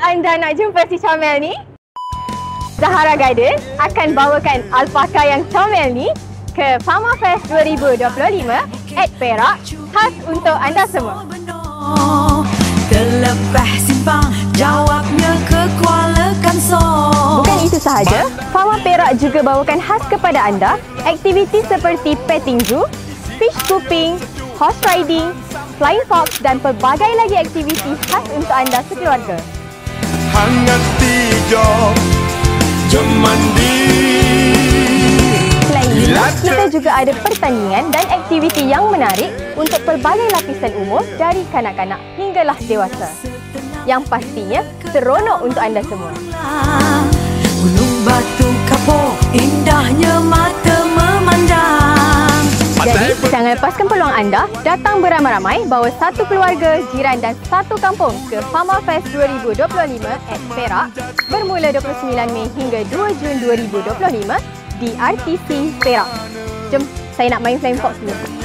anda nak jumpa si comel ni? Zahara Garden akan bawakan alpaka yang comel ni ke Pharma Fest 2025 at Perak, khas untuk anda semua. Terlepas simpang, jawabnya ke Kuala Kansor. Bukan itu sahaja, Pharma Perak juga bawakan khas kepada anda aktiviti seperti petting zoo, fish scooping, horse riding, flying fox dan pelbagai lagi aktiviti khas untuk anda sekeluarga. Hangat tiga jom mandi. Selain itu, kita juga ada pertandingan dan aktiviti yang menarik untuk pelbagai lapisan umur dari kanak-kanak hinggalah dewasa. Yang pastinya seronok untuk anda semua. Gunung Batu Kapur, indahnya mata memandang. Jadi, jangan lepaskan peluang anda datang beramai-ramai bawa satu keluarga, jiran dan satu kampung ke Pharma Fest 2025 at Perak bermula 29 Mei hingga 2 Jun 2025 di RTC Perak. Jom, saya nak main Flying Fox dulu.